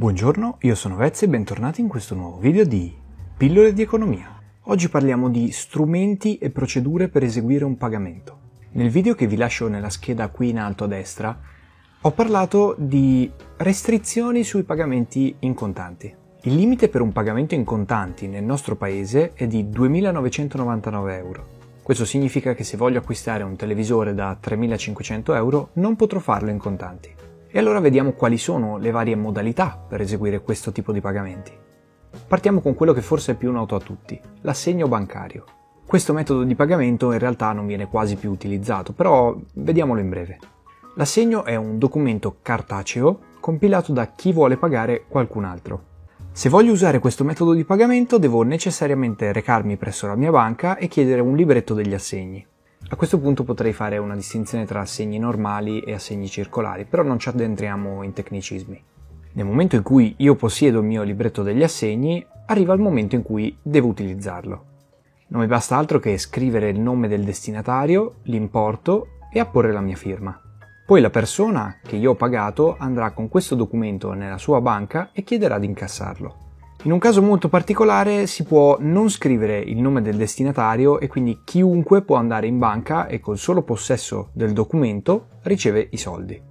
Buongiorno, io sono Vezzi e bentornati in questo nuovo video di Pillole di Economia. Oggi parliamo di strumenti e procedure per eseguire un pagamento. Nel video che vi lascio nella scheda qui in alto a destra ho parlato di restrizioni sui pagamenti in contanti. Il limite per un pagamento in contanti nel nostro paese è di 2.999 euro. Questo significa che se voglio acquistare un televisore da 3.500 euro non potrò farlo in contanti. E allora vediamo quali sono le varie modalità per eseguire questo tipo di pagamenti. Partiamo con quello che forse è più noto a tutti, l'assegno bancario. Questo metodo di pagamento in realtà non viene quasi più utilizzato, però vediamolo in breve. L'assegno è un documento cartaceo compilato da chi vuole pagare qualcun altro. Se voglio usare questo metodo di pagamento devo necessariamente recarmi presso la mia banca e chiedere un libretto degli assegni. A questo punto potrei fare una distinzione tra assegni normali e assegni circolari, però non ci addentriamo in tecnicismi. Nel momento in cui io possiedo il mio libretto degli assegni, arriva il momento in cui devo utilizzarlo. Non mi basta altro che scrivere il nome del destinatario, l'importo e apporre la mia firma. Poi la persona che io ho pagato andrà con questo documento nella sua banca e chiederà di incassarlo. In un caso molto particolare si può non scrivere il nome del destinatario e quindi chiunque può andare in banca e col solo possesso del documento riceve i soldi.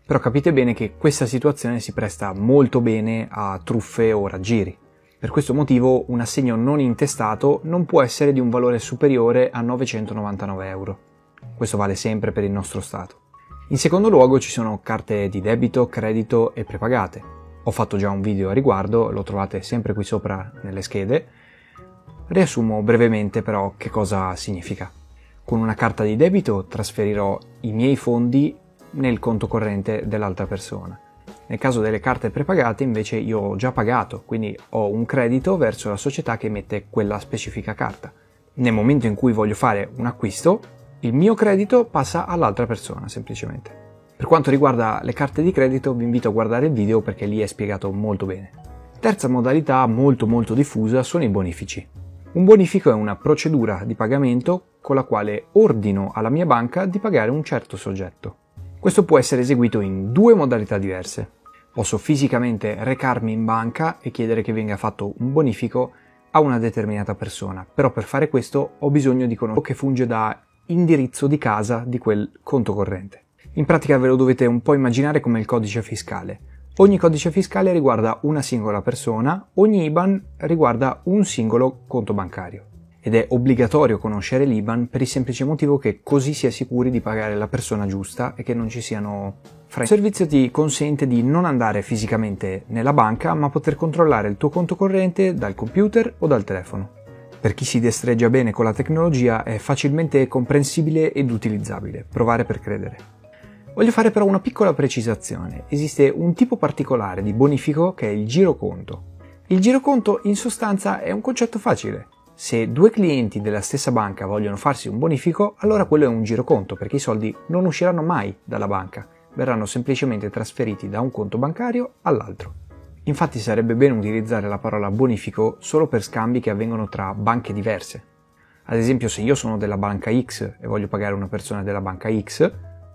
Però capite bene che questa situazione si presta molto bene a truffe o raggiri. Per questo motivo un assegno non intestato non può essere di un valore superiore a 999 euro. Questo vale sempre per il nostro Stato. In secondo luogo ci sono carte di debito, credito e prepagate. Ho fatto già un video a riguardo, lo trovate sempre qui sopra nelle schede. Riassumo brevemente però che cosa significa. Con una carta di debito trasferirò i miei fondi nel conto corrente dell'altra persona. Nel caso delle carte prepagate invece io ho già pagato, quindi ho un credito verso la società che emette quella specifica carta. Nel momento in cui voglio fare un acquisto, il mio credito passa all'altra persona semplicemente. Per quanto riguarda le carte di credito vi invito a guardare il video perché lì è spiegato molto bene. Terza modalità molto diffusa sono i bonifici. Un bonifico è una procedura di pagamento con la quale ordino alla mia banca di pagare un certo soggetto. Questo può essere eseguito in due modalità diverse. Posso fisicamente recarmi in banca e chiedere che venga fatto un bonifico a una determinata persona, però per fare questo ho bisogno di conoscere che funge da indirizzo di casa di quel conto corrente. In pratica ve lo dovete un po' immaginare come il codice fiscale. Ogni codice fiscale riguarda una singola persona, ogni IBAN riguarda un singolo conto bancario. Ed è obbligatorio conoscere l'IBAN per il semplice motivo che così si è sicuri di pagare la persona giusta e che non ci siano freni. Il servizio ti consente di non andare fisicamente nella banca, ma poter controllare il tuo conto corrente dal computer o dal telefono. Per chi si destreggia bene con la tecnologia è facilmente comprensibile ed utilizzabile. Provare per credere. Voglio fare però una piccola precisazione. Esiste un tipo particolare di bonifico che è il giroconto. Il giroconto in sostanza è un concetto facile. Se due clienti della stessa banca vogliono farsi un bonifico, allora quello è un giroconto perché i soldi non usciranno mai dalla banca, verranno semplicemente trasferiti da un conto bancario all'altro. Infatti sarebbe bene utilizzare la parola bonifico solo per scambi che avvengono tra banche diverse. Ad esempio, se io sono della banca X e voglio pagare una persona della banca X,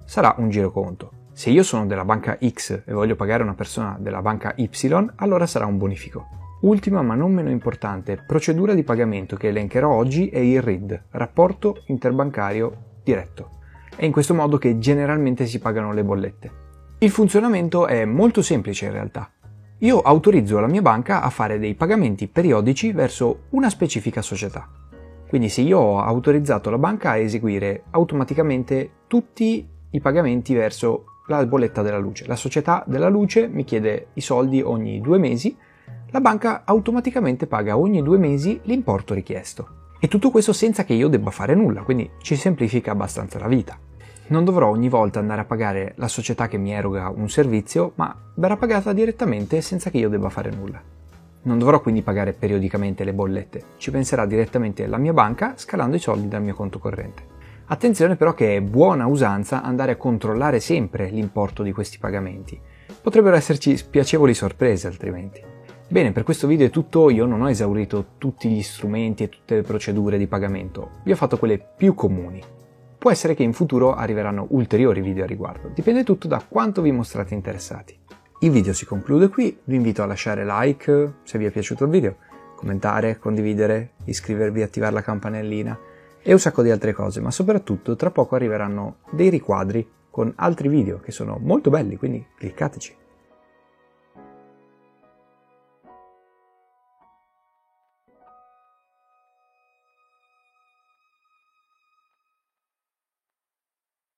sarà un giroconto. Se io sono della banca X e voglio pagare una persona della banca Y, allora sarà un bonifico. Ultima ma non meno importante procedura di pagamento che elencherò oggi è il RID, rapporto interbancario diretto. È in questo modo che generalmente si pagano le bollette. Il funzionamento è molto semplice in realtà. Io autorizzo la mia banca a fare dei pagamenti periodici verso una specifica società. Quindi se io ho autorizzato la banca a eseguire automaticamente tutti i pagamenti verso la bolletta della luce. La società della luce mi chiede i soldi ogni 2 mesi, la banca automaticamente paga ogni 2 mesi l'importo richiesto. E tutto questo senza che io debba fare nulla, quindi ci semplifica abbastanza la vita. Non dovrò ogni volta andare a pagare la società che mi eroga un servizio, ma verrà pagata direttamente senza che io debba fare nulla. Non dovrò quindi pagare periodicamente le bollette, ci penserà direttamente la mia banca scalando i soldi dal mio conto corrente. Attenzione però che è buona usanza andare a controllare sempre l'importo di questi pagamenti. Potrebbero esserci spiacevoli sorprese altrimenti. Bene, per questo video è tutto, io non ho esaurito tutti gli strumenti e tutte le procedure di pagamento, vi ho fatto quelle più comuni. Può essere che in futuro arriveranno ulteriori video a riguardo, dipende tutto da quanto vi mostrate interessati. Il video si conclude qui, vi invito a lasciare like se vi è piaciuto il video, commentare, condividere, iscrivervi e attivare la campanellina e un sacco di altre cose, ma soprattutto tra poco arriveranno dei riquadri con altri video che sono molto belli, quindi cliccateci.